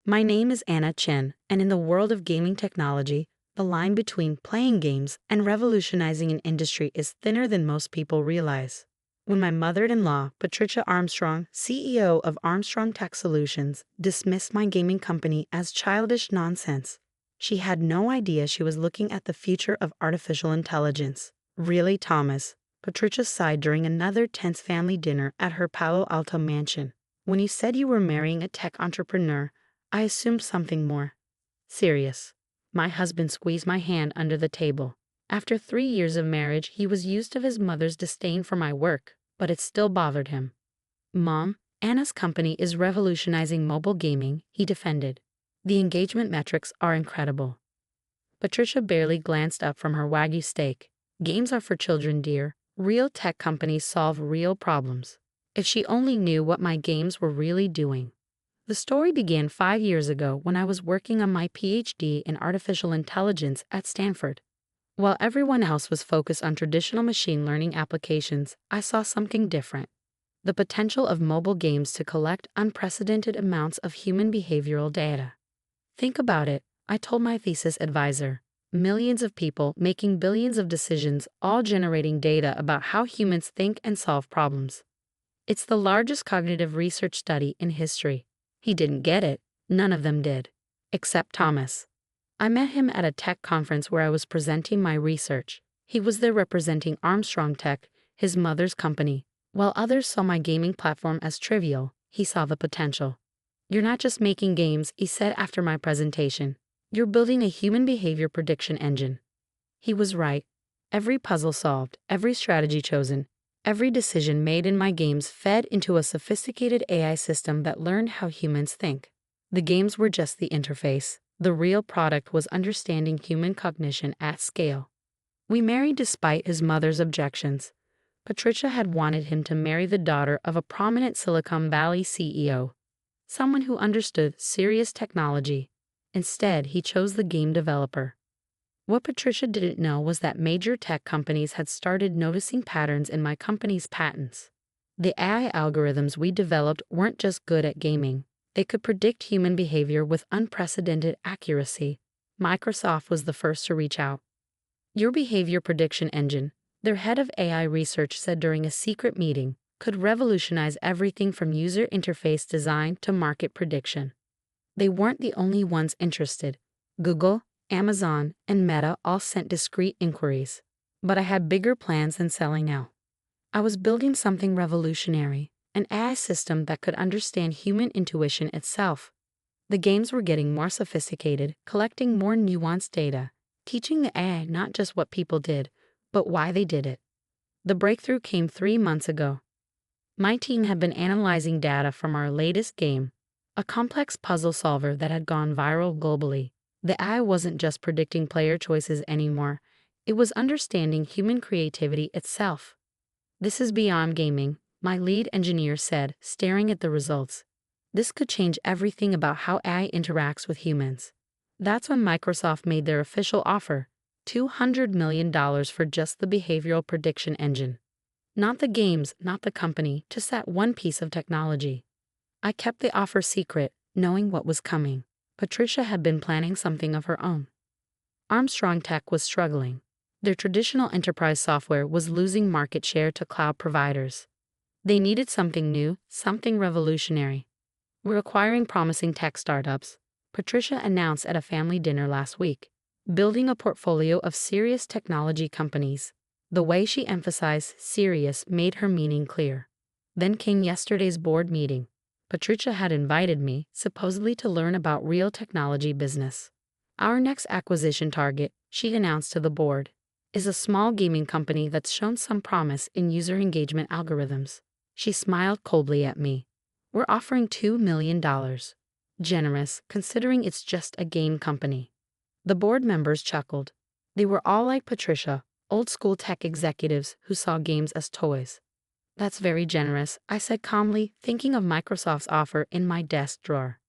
My name is Anna Chen, and in the world of gaming technology, the line between playing games and revolutionizing an industry is thinner than most people realize. When my mother-in-law, Patricia Armstrong, CEO of Armstrong Tech Solutions, dismissed my gaming company as childish nonsense, she had no idea she was looking at the future of artificial intelligence. Really, Thomas? Patricia sighed during another tense family dinner at her Palo Alto mansion. When you said you were marrying a tech entrepreneur, I assumed something more serious. My husband squeezed my hand under the table. After 3 years of marriage, he was used to his mother's disdain for my work, but it still bothered him. Mom, Anna's company is revolutionizing mobile gaming, he defended. The engagement metrics are incredible. Patricia barely glanced up from her Wagyu steak. Games are for children, dear. Real tech companies solve real problems. If she only knew what my games were really doing. The story began 5 years ago when I was working on my PhD in artificial intelligence at Stanford. While everyone else was focused on traditional machine learning applications, I saw something different. The potential of mobile games to collect unprecedented amounts of human behavioral data. Think about it, I told my thesis advisor. Millions of people making billions of decisions, all generating data about how humans think and solve problems. It's the largest cognitive research study in history. He didn't get it. None of them did. Except Thomas. I met him at a tech conference where I was presenting my research. He was there representing Armstrong Tech, his mother's company. While others saw my gaming platform as trivial, he saw the potential. You're not just making games, he said after my presentation. You're building a human behavior prediction engine. He was right. Every puzzle solved, every strategy chosen, every decision made in my games fed into a sophisticated AI system that learned how humans think. The games were just the interface. The real product was understanding human cognition at scale. We married despite his mother's objections. Patricia had wanted him to marry the daughter of a prominent Silicon Valley CEO, someone who understood serious technology. Instead, he chose the game developer. What Patricia didn't know was that major tech companies had started noticing patterns in my company's patents. The AI algorithms we developed weren't just good at gaming. They could predict human behavior with unprecedented accuracy. Microsoft was the first to reach out. Your behavior prediction engine, their head of AI research said during a secret meeting, could revolutionize everything from user interface design to market prediction. They weren't the only ones interested. Google, Amazon, and Meta all sent discreet inquiries. But I had bigger plans than selling now. I was building something revolutionary, an AI system that could understand human intuition itself. The games were getting more sophisticated, collecting more nuanced data, teaching the AI not just what people did, but why they did it. The breakthrough came 3 months ago. My team had been analyzing data from our latest game, a complex puzzle solver that had gone viral globally. The AI wasn't just predicting player choices anymore, it was understanding human creativity itself. This is beyond gaming, my lead engineer said, staring at the results. This could change everything about how AI interacts with humans. That's when Microsoft made their official offer, $200 million for just the behavioral prediction engine. Not the games, not the company, just that one piece of technology. I kept the offer secret, knowing what was coming. Patricia had been planning something of her own. Armstrong Tech was struggling. Their traditional enterprise software was losing market share to cloud providers. They needed something new, something revolutionary. We're acquiring promising tech startups, Patricia announced at a family dinner last week, building a portfolio of serious technology companies. The way she emphasized serious made her meaning clear. Then came yesterday's board meeting. Patricia had invited me, supposedly to learn about real technology business. Our next acquisition target, she announced to the board, is a small gaming company that's shown some promise in user engagement algorithms. She smiled coldly at me. We're offering $2 million. Generous, considering it's just a game company. The board members chuckled. They were all like Patricia, old-school tech executives who saw games as toys. That's very generous, I said calmly, thinking of Microsoft's offer in my desk drawer.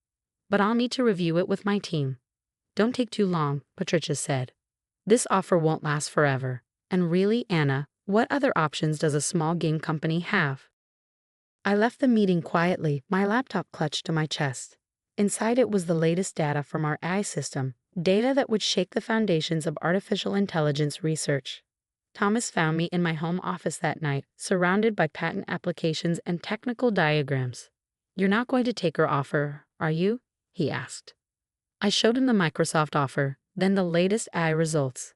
But I'll need to review it with my team. Don't take too long, Patricia said. This offer won't last forever. And really, Anna, what other options does a small game company have? I left the meeting quietly, my laptop clutched to my chest. Inside it was the latest data from our AI system, data that would shake the foundations of artificial intelligence research. Thomas found me in my home office that night, surrounded by patent applications and technical diagrams. "You're not going to take our offer, are you?" he asked. I showed him the Microsoft offer, then the latest AI results.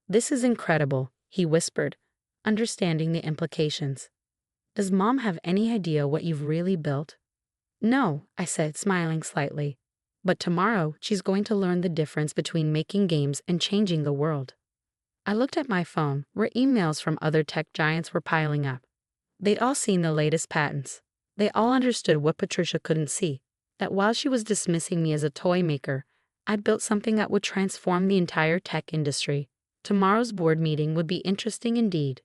"This is incredible," he whispered, understanding the implications. "Does Mom have any idea what you've really built?" "No," I said, smiling slightly. "But tomorrow she's going to learn the difference between making games and changing the world." I looked at my phone, where emails from other tech giants were piling up. They'd all seen the latest patents. They all understood what Patricia couldn't see, that while she was dismissing me as a toy maker, I'd built something that would transform the entire tech industry. Tomorrow's board meeting would be interesting indeed.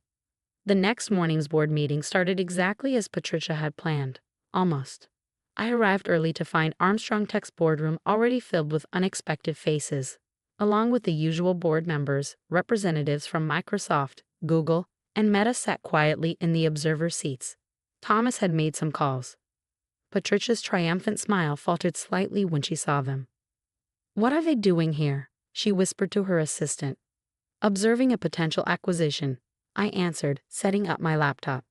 The next morning's board meeting started exactly as Patricia had planned. Almost. I arrived early to find Armstrong Tech's boardroom already filled with unexpected faces. Along with the usual board members, representatives from Microsoft, Google, and Meta sat quietly in the observer seats. Thomas had made some calls. Patricia's triumphant smile faltered slightly when she saw them. "What are they doing here?" she whispered to her assistant. "Observing a potential acquisition," I answered, setting up my laptop.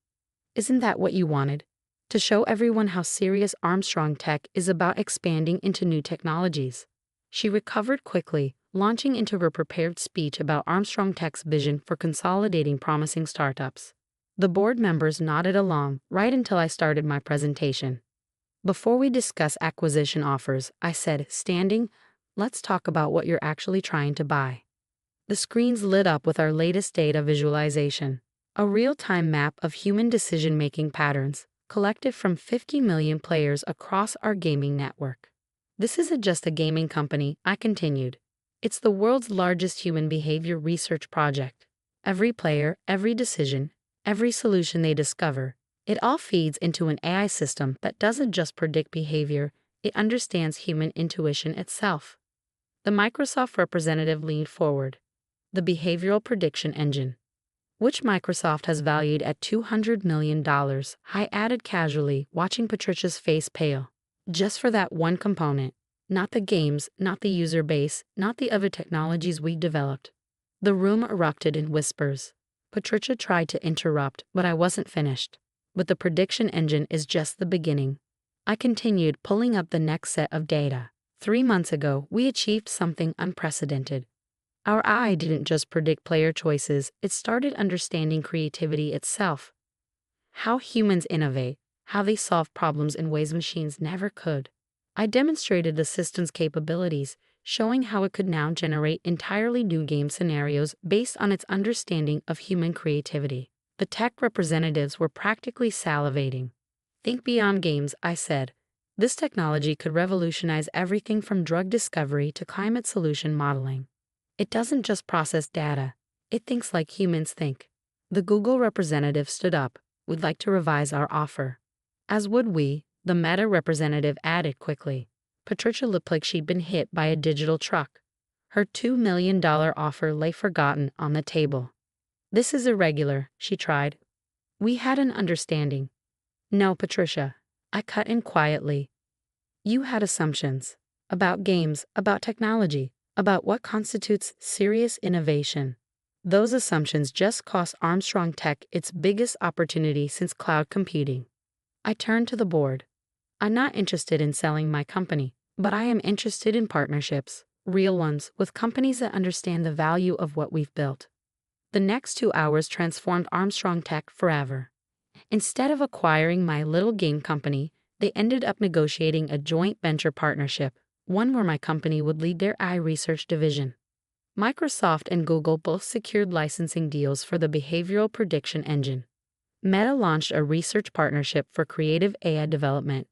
"Isn't that what you wanted? To show everyone how serious Armstrong Tech is about expanding into new technologies." She recovered quickly, launching into her prepared speech about Armstrong Tech's vision for consolidating promising startups. The board members nodded along right until I started my presentation. "Before we discuss acquisition offers," I said, standing, "let's talk about what you're actually trying to buy." The screens lit up with our latest data visualization, a real-time map of human decision-making patterns, collected from 50 million players across our gaming network. "This isn't just a gaming company," I continued. "It's the world's largest human behavior research project. Every player, every decision, every solution they discover, it all feeds into an AI system that doesn't just predict behavior, it understands human intuition itself." The Microsoft representative leaned forward. "The behavioral prediction engine, which Microsoft has valued at $200 million, I added casually, watching Patricia's face pale. "Just for that one component. Not the games, not the user base, not the other technologies we developed." The room erupted in whispers. Patricia tried to interrupt, but I wasn't finished. "But the prediction engine is just the beginning." I continued, pulling up the next set of data. 3 months ago, we achieved something unprecedented. Our eye didn't just predict player choices, it started understanding creativity itself. How humans innovate, how they solve problems in ways machines never could. I demonstrated the system's capabilities, showing how it could now generate entirely new game scenarios based on its understanding of human creativity. The tech representatives were practically salivating. "Think beyond games," I said. "This technology could revolutionize everything from drug discovery to climate solution modeling. It doesn't just process data, it thinks like humans think." The Google representative stood up. "We'd like to revise our offer." "As would we," the Meta representative added quickly. Patricia looked like she'd been hit by a digital truck. Her $2 million offer lay forgotten on the table. "This is irregular," she tried. "We had an understanding." "No, Patricia," I cut in quietly. "You had assumptions. About games, about technology, about what constitutes serious innovation. Those assumptions just cost Armstrong Tech its biggest opportunity since cloud computing." I turned to the board. "I'm not interested in selling my company, but I am interested in partnerships, real ones, with companies that understand the value of what we've built." The next 2 hours transformed Armstrong Tech forever. Instead of acquiring my little game company, they ended up negotiating a joint venture partnership, one where my company would lead their AI research division. Microsoft and Google both secured licensing deals for the behavioral prediction engine. Meta launched a research partnership for creative AI development.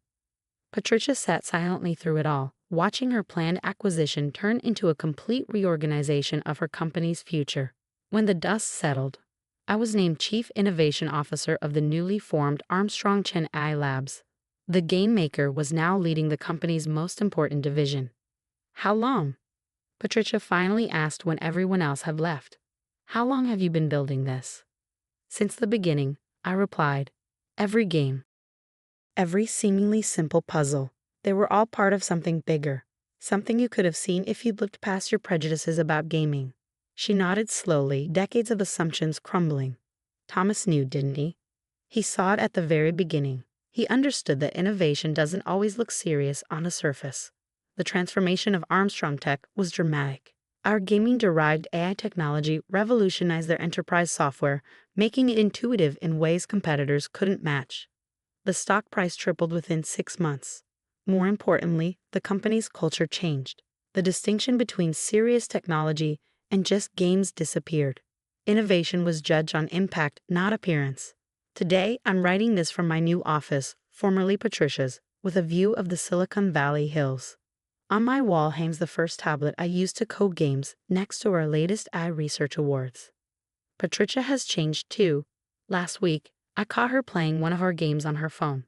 Patricia sat silently through it all, watching her planned acquisition turn into a complete reorganization of her company's future. When the dust settled, I was named Chief Innovation Officer of the newly formed Armstrong Chen AI Labs. The game maker was now leading the company's most important division. "How long?" Patricia finally asked when everyone else had left. "How long have you been building this?" "Since the beginning," I replied. "Every game, every seemingly simple puzzle, They were all part of something bigger, something you could have seen if you'd looked past your prejudices about gaming. She nodded slowly, decades of assumptions crumbling. Thomas knew, didn't he? He saw it at the very beginning. He understood that innovation doesn't always look serious on the surface. The transformation of Armstrong Tech was dramatic. Our gaming-derived AI technology revolutionized their enterprise software, making it intuitive in ways competitors couldn't match. The stock price tripled within 6 months. More importantly, the company's culture changed. The distinction between serious technology and just games disappeared. Innovation was judged on impact, not appearance. Today, I'm writing this from my new office, formerly Patricia's, with a view of the Silicon Valley hills. On my wall hangs the first tablet I used to code games next to our latest AI Research Awards. Patricia has changed too. Last week, I caught her playing one of our games on her phone.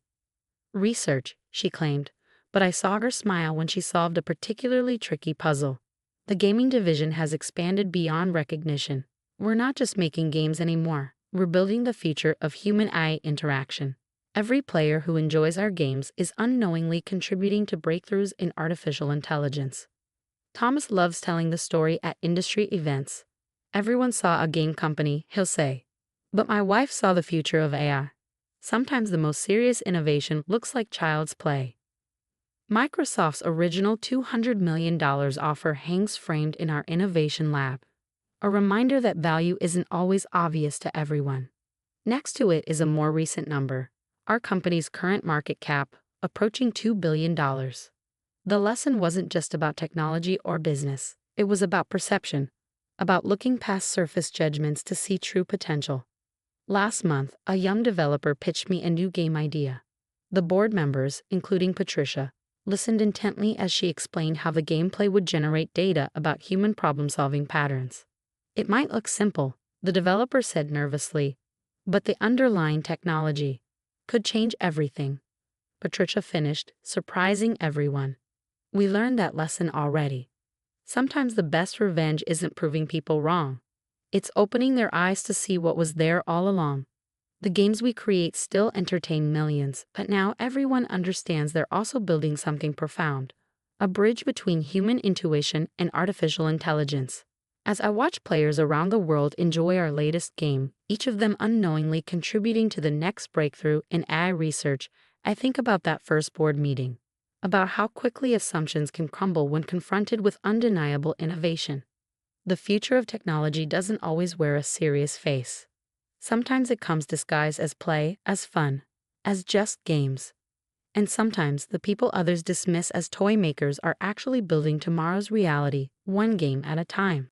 Research, she claimed, but I saw her smile when she solved a particularly tricky puzzle. The gaming division has expanded beyond recognition. We're not just making games anymore. We're building the future of human-AI interaction. Every player who enjoys our games is unknowingly contributing to breakthroughs in artificial intelligence. Thomas loves telling the story at industry events. Everyone saw a game company, he'll say. But my wife saw the future of AI. Sometimes the most serious innovation looks like child's play. Microsoft's original $200 million offer hangs framed in our innovation lab. A reminder that value isn't always obvious to everyone. Next to it is a more recent number, our company's current market cap, approaching $2 billion. The lesson wasn't just about technology or business, it was about perception, about looking past surface judgments to see true potential. Last month, a young developer pitched me a new game idea. The board members, including Patricia, listened intently as she explained how the gameplay would generate data about human problem-solving patterns. It might look simple, the developer said nervously, but the underlying technology could change everything. Patricia finished, surprising everyone. We learned that lesson already. Sometimes the best revenge isn't proving people wrong. It's opening their eyes to see what was there all along. The games we create still entertain millions, but now everyone understands they're also building something profound, a bridge between human intuition and artificial intelligence. As I watch players around the world enjoy our latest game, each of them unknowingly contributing to the next breakthrough in AI research, I think about that first board meeting, about how quickly assumptions can crumble when confronted with undeniable innovation. The future of technology doesn't always wear a serious face. Sometimes it comes disguised as play, as fun, as just games. And sometimes the people others dismiss as toy makers are actually building tomorrow's reality, one game at a time.